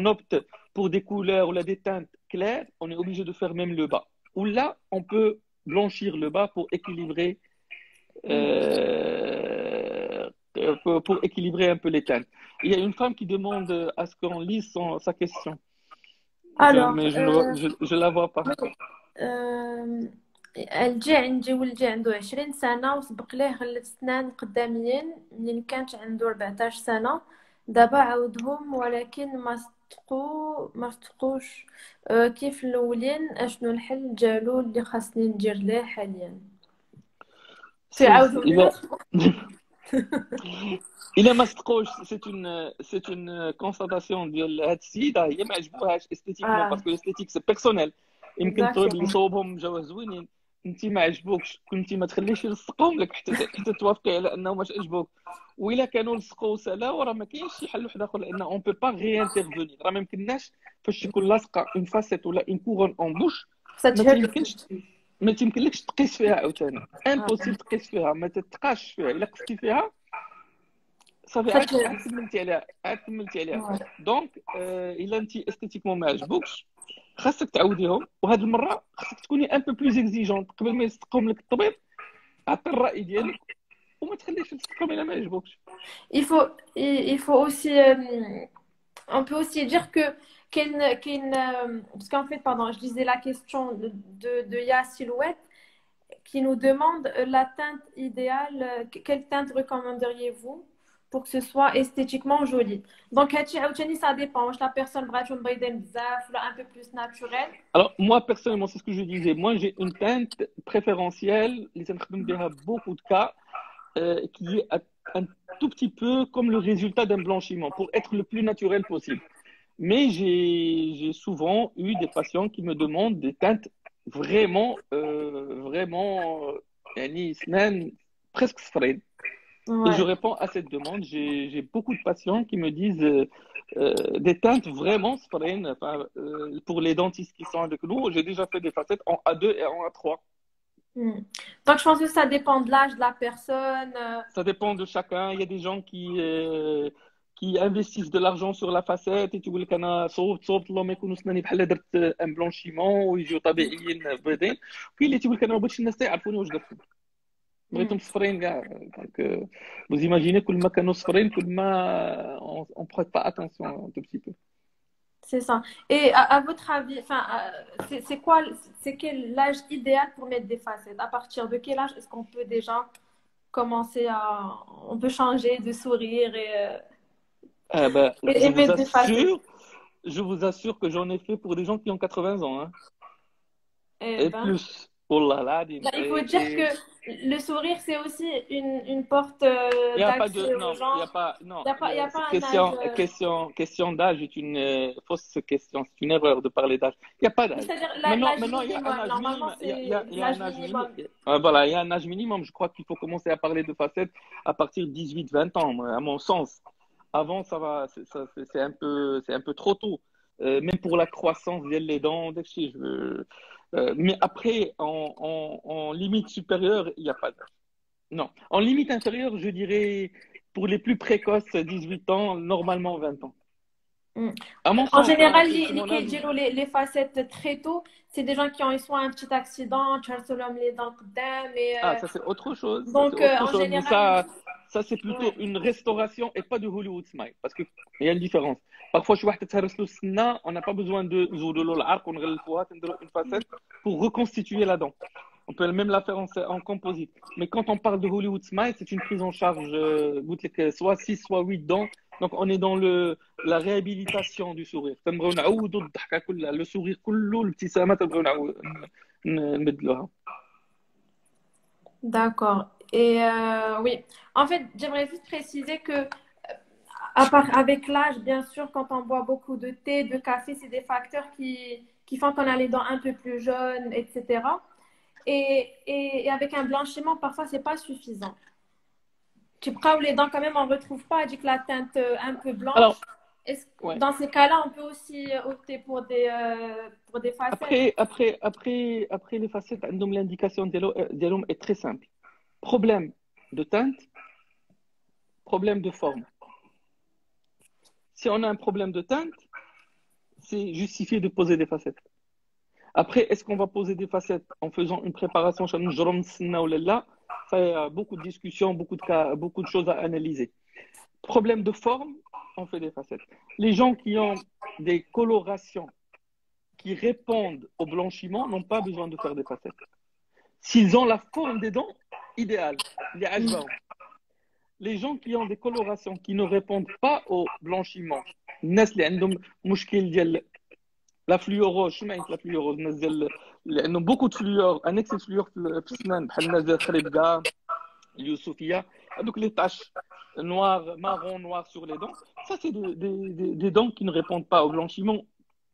opte pour des couleurs ou des teintes clair, on est obligé de faire même le bas. Ou là, on peut blanchir le bas pour équilibrer, pour équilibrer un peu les teintes. Il y a une femme qui demande à ce qu'on lise sa question. Alors, Mais je la vois pas. آم، الجي عندي ولدي عنده 20 سنة وسبق ليه غلف سنان قداميين منين كانت عنده 14 سنة. دابا عاودهم ولكن ما صدقوش. كيف الأولين أشنو الحل ديالو اللي خاصني ندير ليه حاليا؟ تعاودهم لي. إلا ما صدقوش c'est une constatation ديال هاد السيدة هي ما عجبوهاش استيتيكمون باسكو الاستيتيك سي بيرسونيل. يمكن الطبيب اللي صوبهم جاوه زوينين انت ما عجبوكش كنتي ما تخليش يلصقهم لك حتى توافقي على انهم واش عجبوك. وإلا كانوا لصقوا سالاو راه ما كاينش شي حل واحد اخر لان اون بو با ريانترفونير. راه ما يمكنناش فاش يكون لاصقه اون فاسيت ولا اون كورون اون بوش ما تيمكنلكش تقيس فيها عاوتاني. امبوسيبل تقيس فيها ما تتقاش فيها. الا قستي فيها صافي عاد كملتي عليها. دونك الا انت استيتيكمون ما عجبوكش خاصك تعاوديهم. وهاد المره خاصك تكوني ان بو بلوز اكزيجونت قبل ما يصدقهم لك الطبيب. عطي الراي ديالك وما تخليش يصدقهم الا ما عجبوكش. Il faut aussi on peut aussi dire que parce qu'en fait, pardon, je disais la question de Ya Silhouette qui nous demande la teinte idéale. Quelle teinte recommanderiez-vous pour que ce soit esthétiquement joli? Donc, ça dépend. La personne un peu plus naturelle. Alors, moi, personnellement, c'est ce que je disais. Moi, j'ai une teinte préférentielle, beaucoup de cas, qui est un tout petit peu comme le résultat d'un blanchiment, pour être le plus naturel possible. Mais j'ai souvent eu des patients qui me demandent des teintes vraiment, presque sprayed. Ouais. Et je réponds à cette demande. J'ai beaucoup de patients qui me disent des teintes vraiment sprayed. Enfin, pour les dentistes qui sont avec nous, j'ai déjà fait des facettes en A2 et en A3. Donc, je pense que ça dépend de l'âge de la personne. Ça dépend de chacun. Il y a des gens qui investissent de l'argent sur la facette et tu vois كان صوبت الله ما يكونوا سناني بحال درت ان بلونشيمون ويجيو طبيعيين بيضين. كاين اللي تيقول لك انا ما بغيتش الناس يعرفوني واش درت بغيتهم صفرين كاع. دونك vous imaginez كل ما كانوا صفرين كل ما on prête pas attention un tout petit peu. C'est ça. Et à votre avis, enfin, c'est quel l'âge idéal pour mettre des facettes? À partir de quel âge est-ce qu'on peut déjà commencer on peut changer de sourire et mettre des facettes? Je vous assure que j'en ai fait pour des gens qui ont 80 ans. Hein. Et ben, plus. Oh là là, il faut dire que le sourire, c'est aussi une porte d'accès aux gens. Il y a pas question d'âge est une fausse question. C'est une erreur de parler d'âge. Il n'y a pas d'âge. C'est-à-dire Maintenant, il y a un âge minimum. Il y a un âge minimum. Voilà, il y a un âge minimum. Je crois qu'il faut commencer à parler de facettes à partir de 18-20 ans, à mon sens. Avant, ça va, c'est un peu trop tôt. Même pour la croissance des dents, mais après, en limite supérieure, il n'y a pas d'âge. Non. En limite inférieure, je dirais, pour les plus précoces, 18 ans, normalement 20 ans. En général, les facettes très tôt, c'est des gens qui ont eu soit un petit accident, les dents ça c'est autre chose. Donc, en général... Ça, c'est plutôt une restauration et pas de Hollywood smile. Parce qu'il y a une différence. Parfois, on n'a pas besoin de une facette pour reconstituer la dent. On peut même la faire en composite. Mais quand on parle de Hollywood smile, c'est une prise en charge soit 6, soit 8 dents. Donc, on est dans la réhabilitation du sourire. Le sourire, D'accord. Et oui, en fait, j'aimerais juste préciser que avec l'âge, bien sûr, quand on boit beaucoup de thé, de café, c'est des facteurs qui font qu'on a les dents un peu plus jaunes, etc. Et avec un blanchiment, parfois, c'est pas suffisant. Tu prends les dents quand même, on retrouve pas avec la teinte un peu blanche. Alors, dans ces cas-là, on peut aussi opter pour des facettes. Après les facettes, l'indication d'Elom est très simple. Problème de teinte, problème de forme. Si on a un problème de teinte, c'est justifié de poser des facettes. Après, est-ce qu'on va poser des facettes en faisant une préparation chez nous, ou là? Ça, il y a beaucoup de discussions, beaucoup de cas, beaucoup de choses à analyser. Problème de forme, on fait des facettes. Les gens qui ont des colorations qui répondent au blanchiment n'ont pas besoin de faire des facettes. S'ils ont la forme des dents, idéal. Les ajbahum. Les gens qui ont des colorations qui ne répondent pas au blanchiment, الناس اللي عندهم مشكل ديال لا فلوروز شو معنات لا فلوروز الناس ديال اللي عندهم بوكو دو فلوور ان اكسس فلوور في السنان بحال الناس ديال خريبكا اليوسفيه هذوك لي تاش noir marron noir sur les dents ça c'est des dents qui ne répondent pas au blanchiment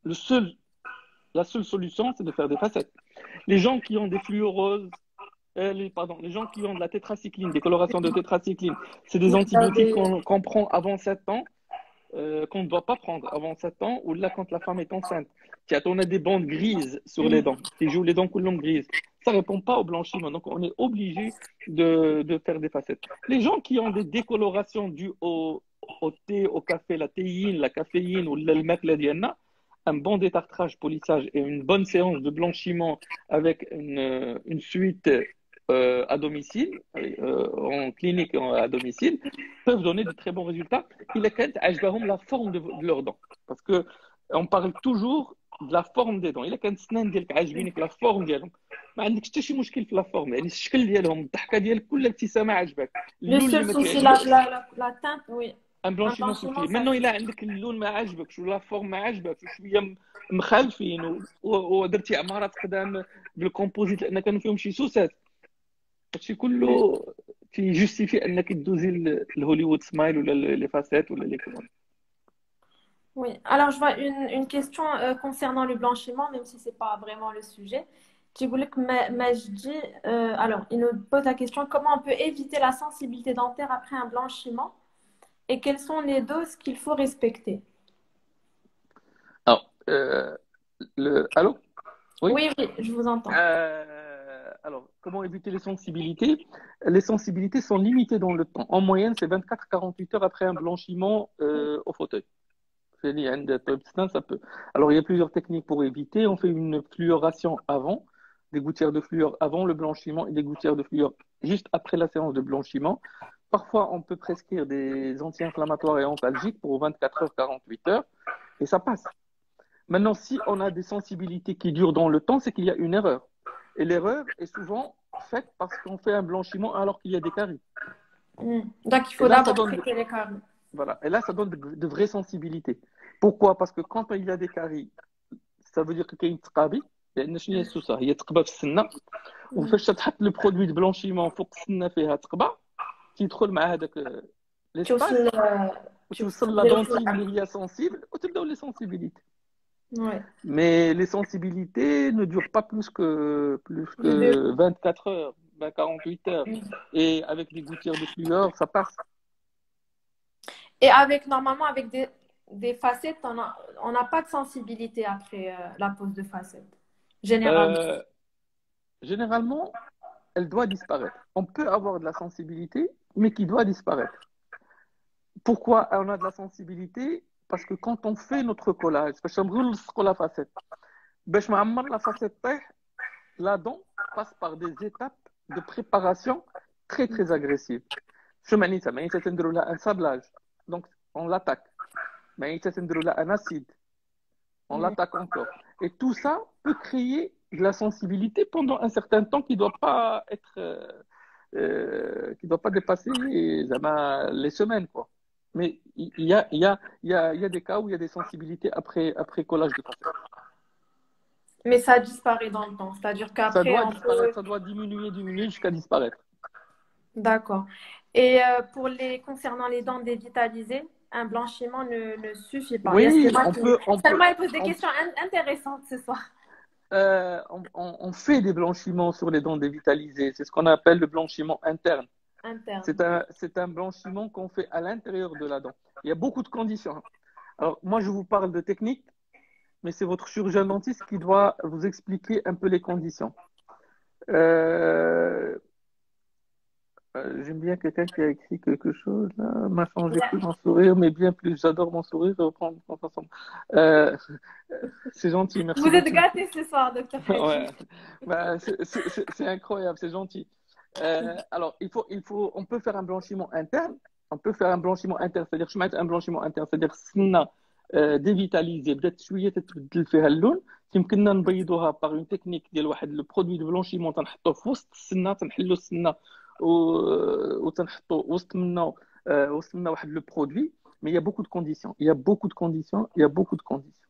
le seul la seule solution c'est de faire des facettes les gens qui ont des fluoroses les gens qui ont de la tétracycline, des colorations de tétracycline, c'est des antibiotiques qu'on prend avant 7 ans, qu'on ne doit pas prendre avant 7 ans, ou là quand la femme est enceinte. On a des bandes grises sur les dents, qui jouent les dents coulomb grises. Ça ne répond pas au blanchiment, donc on est obligé de faire des facettes. Les gens qui ont des décolorations dues au thé, au café, la théine, la caféine ou le macladiana, un bon détartrage, polissage et une bonne séance de blanchiment avec une suite à domicile, en clinique à domicile, peuvent donner de très bons résultats. Il est quand même la forme de leurs dents. Parce que on parle toujours de la forme des dents. Il est quand même la forme des dents. ما عندكش حتى شي مشكل في لا فورم يعني الشكل ديالهم الضحكه ديالك كل ابتسامه عجبك Le اللون اللي seul ما souci, كيعجبكش la teinte, oui. ان Un بلانشيمون blanchiment, سوفي ça منه الا suffit. عندك اللون ما عجبكش ولا فورم ما عجبكش وشويه مخالفين ودرتي عمارات قدام بالكومبوزيت لان كانوا فيهم شي سوسات هادشي كله تيجوستيفي انك تدوزي الهوليوود سمايل ولا لي فاسيت ولا لي كولون. Oui, alors je vois une question concernant le blanchiment, même si ce n'est pas vraiment le sujet. Tu voulais que Majdi, alors il nous pose la question, comment on peut éviter la sensibilité dentaire après un blanchiment et quelles sont les doses qu'il faut respecter? Alors, allô? Oui? Oui, oui, je vous entends. Alors, comment éviter les sensibilités? Les sensibilités sont limitées dans le temps. En moyenne, c'est 24-48 heures après un blanchiment au fauteuil. Ça peut. Alors, il y a plusieurs techniques pour éviter. On fait une fluoration avant, des gouttières de fluor avant le blanchiment et des gouttières de fluor juste après la séance de blanchiment. Parfois, on peut prescrire des anti-inflammatoires et antalgiques pour 24 heures, 48 heures et ça passe. Maintenant, si on a des sensibilités qui durent dans le temps, c'est qu'il y a une erreur. Et l'erreur est souvent faite parce qu'on fait un blanchiment alors qu'il y a des caries. Donc, il Et faut là, ça d'abord donne, traiter les caries. voilà. Et là, ça donne de vraies sensibilités. Pourquoi? Parce que quand il y a des caries, ça veut dire qu'il y a une tqabi. لان شنو هي السوسه هي تقبه في السنه وفاش تحط لو برودوي دو بلانشيمون فوق السنه فيها تقبه تيدخل مع هذاك ليسباس توصل وتوصل لا دونتين اللي هي سنسيبل وتبداو لي سنسيبيليتي. Ouais. Mais les sensibilités ne durent pas plus que 24 heures, 48 heures. Et avec des gouttières de fluor, ça passe. Et normalement, avec des facettes, on n'a pas de sensibilité après la pose de facettes. Généralement. Généralement, elle doit disparaître. On peut avoir de la sensibilité, mais qui doit disparaître. Pourquoi on a de la sensibilité? Parce que quand on fait notre collage, la facette, la facette, la dent passe par des étapes de préparation très très agressives. Un sablage, donc on l'attaque. Un acide, on l'attaque encore. Et tout ça peut créer de la sensibilité pendant un certain temps qui ne doit pas être, qui doit pas dépasser les semaines, quoi. Mais il y a des cas où il y a des sensibilités après collage de facette. Mais ça disparaît dans le temps. C'est-à-dire Ça qu'après, doit on disparaître, peut... ça doit diminuer jusqu'à disparaître. D'accord. Et concernant les dents dévitalisées, un blanchiment ne suffit pas. Il y a Oui, Selma on qui, peut, on peut, Selma, elle pose des questions intéressantes ce soir. on fait des blanchiments sur les dents dévitalisées. C'est ce qu'on appelle le blanchiment interne. Interne. C'est un blanchiment qu'on fait à l'intérieur de la dent. Il y a beaucoup de conditions. Alors, moi, je vous parle de technique, mais c'est votre chirurgien dentiste qui doit vous expliquer un peu les conditions. J'aime bien quelqu'un qui a écrit quelque chose, là. M'a changé plus mon sourire, mais bien plus. J'adore mon sourire. Reprendre ensemble. Euh, c'est gentil, merci Vous êtes beaucoup. gâtés ce soir, docteur Hakim. Ouais, bah, c'est incroyable, c'est gentil. Alors, on peut faire un blanchiment interne. On peut faire un blanchiment interne, c'est-à-dire je mets un blanchiment interne, c'est-à-dire سنة dévitalisé بدات شويه تتبدل فيها اللون يمكننا نبيضوها باغ اون تكنيك ديال واحد لو برودوي دو بلونشيمون تنحطوه في وسط السنه تنحلوا السنه وتنحطوا وسط منا واحد لو برودوي mais il y a beaucoup de conditions il y a beaucoup de conditions il y a beaucoup de conditions.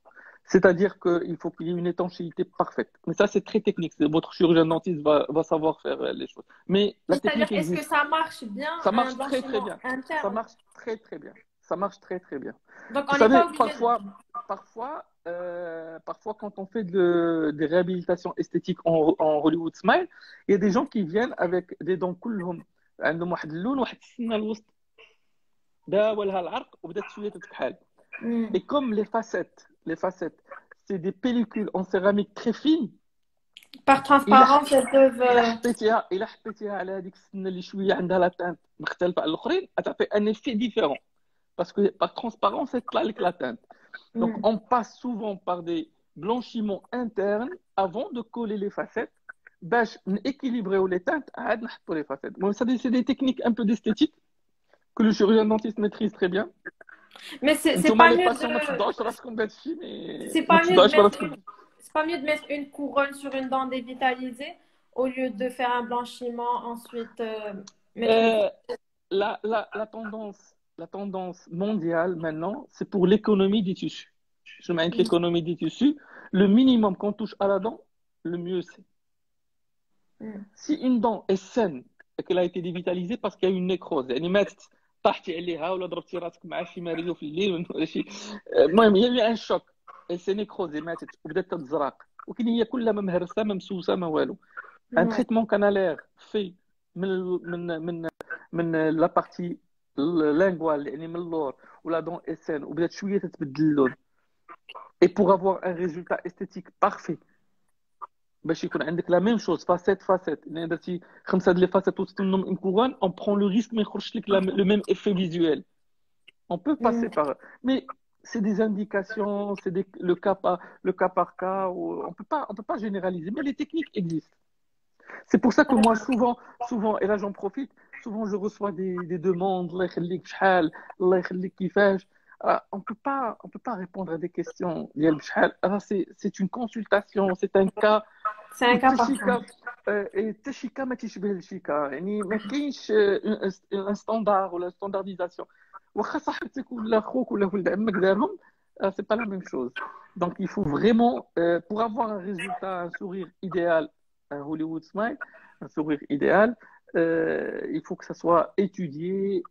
C'est-à-dire qu'il faut qu'il y ait une étanchéité parfaite. Mais ça, c'est très technique. Votre chirurgien dentiste va savoir faire les choses. Mais la C'est-à-dire, technique est-ce que existe. ça marche bien, Ça un marche très, très blanchiment bien. Ça interne? marche très, très bien. Ça marche très, très bien. Donc, Vous on n'est pas savez, obligé de... parfois, quand on fait des réhabilitations esthétiques en Hollywood Smile, il y a des gens qui viennent avec des dents كلهم عندهم واحد اللون واحد السنة الوسط داوا لها العرق وبدات شوية تتكحل. Hmm. Et comme les facettes, c'est des pellicules en céramique très fines, Par إلا transparence, elles peuvent... إلا حطيتيها على هذيك السنة اللي شوية عندها لا تانت مختلفة على الآخرين هتعطي un effet différent. Parce que par transparence, c'est clair la teinte. Donc, Hmm. on passe souvent par des blanchiments internes avant de coller les facettes. باش équilibrer les teintes, عاد نحطوا les facettes. Bon, ça, c'est des techniques un peu d'esthétique que le chirurgien dentiste maîtrise très bien. Mais c'est انتوما pas les mieux patients ما de... تصدعوش راسكم بهادشي mais C'est ما pas mieux de تصدعوش mettre براسكم. c'est pas mieux de mettre une couronne sur une dent dévitalisée au lieu de faire un blanchiment, ensuite mettre une... Euh, la tendance mondiale maintenant, c'est pour l'économie des tissus. Je mets l'économie des tissus. Le minimum qu'on touche à la dent, le mieux c'est. Hmm. Si une dent est saine et qu'elle a été dévitalisée parce qu'il y a une nécrose, يعني ماتت طاحتي عليها ولا ضربتي راسك مع شي ماريو في الليل ولا شي المهم il y a eu un choc elle s'est nécrosée ماتت وبدات تتزرق ولكن هي كلها ما مهرسه ما مسوسه ما والو. Un Ouais. traitement canalaire fait من لا بارتي linguale يعني من اللور ولا دون اس ان وبدات شويه تتبدل اللون. Et pour avoir un résultat esthétique parfait باش يكون عندك لا ميم شوز فاسيت الا درتي خمسه ديال لي فاسيت وسط منهم ان كورون اون برون لو ريسك ما يخرجش لك لو ميم افي فيزوال. On peut Hmm. passer par mais c'est des indications, le cas par cas, on peut pas généraliser, mais les techniques existent. C'est pour ça que moi, souvent, et là j'en profite, souvent je reçois des demandes, Allah يخليك شحال, Allah يخليك كيفاش. On peut pas répondre à des questions. C'est une consultation, c'est un cas. C'est un cas par cas. حتى شي كا ما تيشبه لشي كا يعني ما كاينش ان ستاندار ولا ستاندارديزاسيون واخا صاحبتك ولا خوك ولا ولد عمك دارهم سي با لا ميم شوز. Donc il faut vraiment pour avoir un résultat, un sourire idéal, un Hollywood smile, un sourire idéal, il faut que ça soit étudié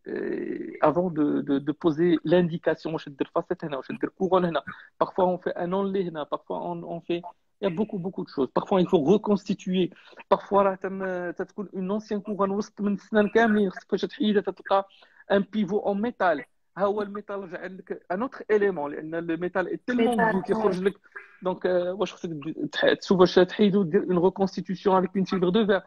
avant de poser l'indication. واش دير فاسيت هنا واش دير كورون هنا. Parfois on fait un enlait هنا, parfois on fait. Il y a beaucoup de choses. Parfois, il faut reconstituer. Parfois, là, tu as une ancienne couronne وسط من سنان كاملين خصك فاش تحيدها تلقى un pivot en métal. ها هو الميتال رجع عندك un autre élément لأن الميتال est tellement Métal, doux ouais. كيخرج لك. Donc, واش خصك تشوف واش تحيدو دير une reconstitution avec une fibre de verre.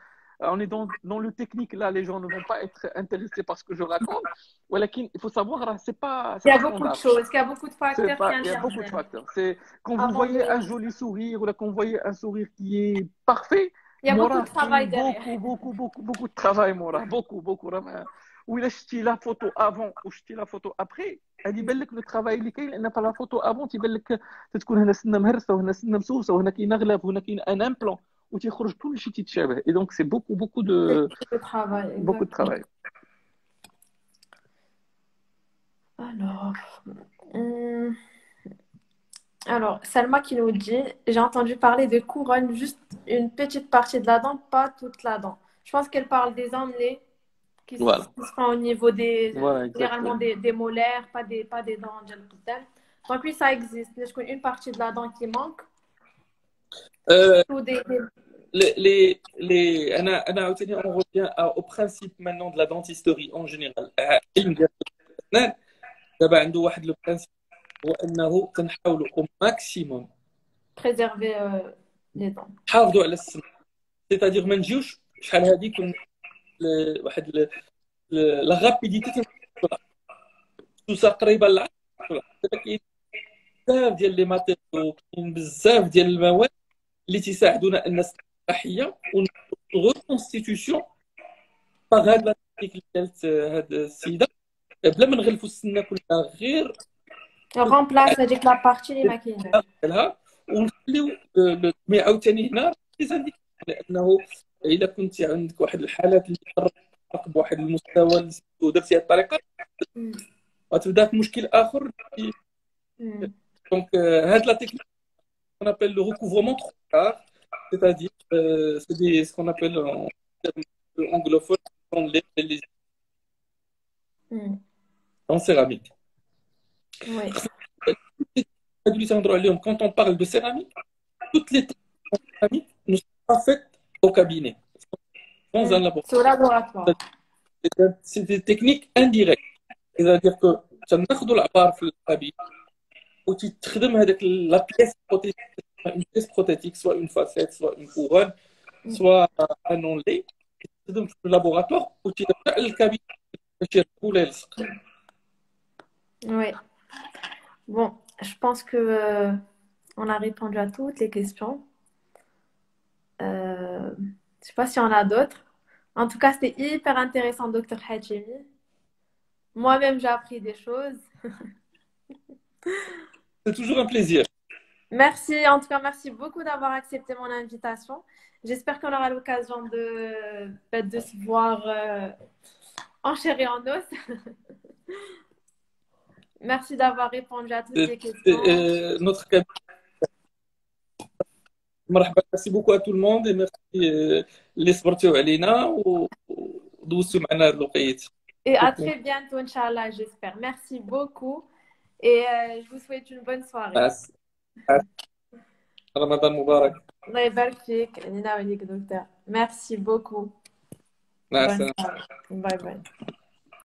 On est dans le technique là, les gens ne vont pas être intéressés par ce que je raconte. ولكن il faut savoir là, c'est Il y pas a beaucoup de standard. choses, il y a beaucoup de C'est facteurs qui pas, il y a beaucoup de interviennent facteurs. C'est quand vous avant de... voyez un joli sourire ou là quand vous voyez un sourire qui est parfait, Il y a beaucoup Mora, de il y a travail eu derrière. beaucoup de travail, Mora, beaucoup. Ou il a jeté la photo avant ou jeté la photo après. Elle dit belle que le travail il n'a pas la photo avant, tu belle que تكون هنا سنة مهرسة وهنا سنة مسوسة وهنا كاين غلاف وهنا كاين un implant وتيخرج كل شيء تيتشابه. Et donc c'est C'est beaucoup de travail, beaucoup de exactement. travail. Alors, hum, alors, Salma qui nous dit, j'ai entendu parler de couronne, juste une petite partie de la dent, pas toute la dent. Je pense qu'elle parle des emmelets Voilà, qui se font au niveau voilà généralement exactement. des molaires, pas des dents de l'hôpital. Donc oui, ça existe. Je connais une partie de la dent qui manque. Euh, Ou أنا عاوتاني on revient au principe maintenant de la dentisterie en général. العلم ديال الأسنان دابا عنده واحد لو برانسيب هو أنه تنحاولوا au maximum préserver les dents. نحافظوا على السن. C'est-à-dire ما نجيوش شحال هذه كنا لا غابيديتي توصل قريبه للعصر. كاين بزاف ديال لي ماتيريو، كاين بزاف ديال المواد اللي تساعدونا ان نستحيا الصحيه ونغوكونستيتيوسيون باغ هاد لا تكنيك اللي قالت هاد السيده، بلا ما نغلفوا السنه كلها، غير remplace هذيك لا بارتي اللي ما كايناش. ديالها ونخليو مي عاوتاني هنا لانه الا كنت عندك واحد الحالات اللي تطرق بواحد المستوى ودرتي هذه الطريقه غتبدا في مشكل اخر. دونك هاد لا تكنيك on appelle le recouvrement trop tard, c'est-à-dire c'est ce qu'on appelle en anglophone les en céramique. Oui. Quand on parle de céramique, toutes les techniques en céramique ne sont pas faites au cabinet, dans un laboratoire. C'est des techniques indirectes, c'est-à-dire que تناخذوا العبار في الكابين وتستخدم هذاك لا بيس بروتيتيك، une pièce prothétique, soit une facette, soit une couronne, soit un onlet, تستخدم في اللابوراتوار وترجع للكابين باش يركبوا لها الصق. Oui. Bon, je pense que on a répondu à toutes les questions. Je sais pas si on a d'autres. En tout cas, c'était hyper intéressant, Dr. Hajemi. Moi-même, j'ai appris des choses. C'est toujours un plaisir. Merci, en tout cas, merci beaucoup d'avoir accepté mon invitation. J'espère qu'on aura l'occasion de se voir en chair et en os. Merci d'avoir répondu à toutes les questions. Notre merci beaucoup à tout le monde et merci اللي صبرتوا علينا ودوزتوا معنا هاد الوقيت. Et à très bientôt, Inch'Allah, j'espère. Merci beaucoup et je vous souhaite une bonne soirée. Ramadan Mubarak. Allah yabarak fik, Nina wa lik, docteur. Merci beaucoup. Bye Bye bye.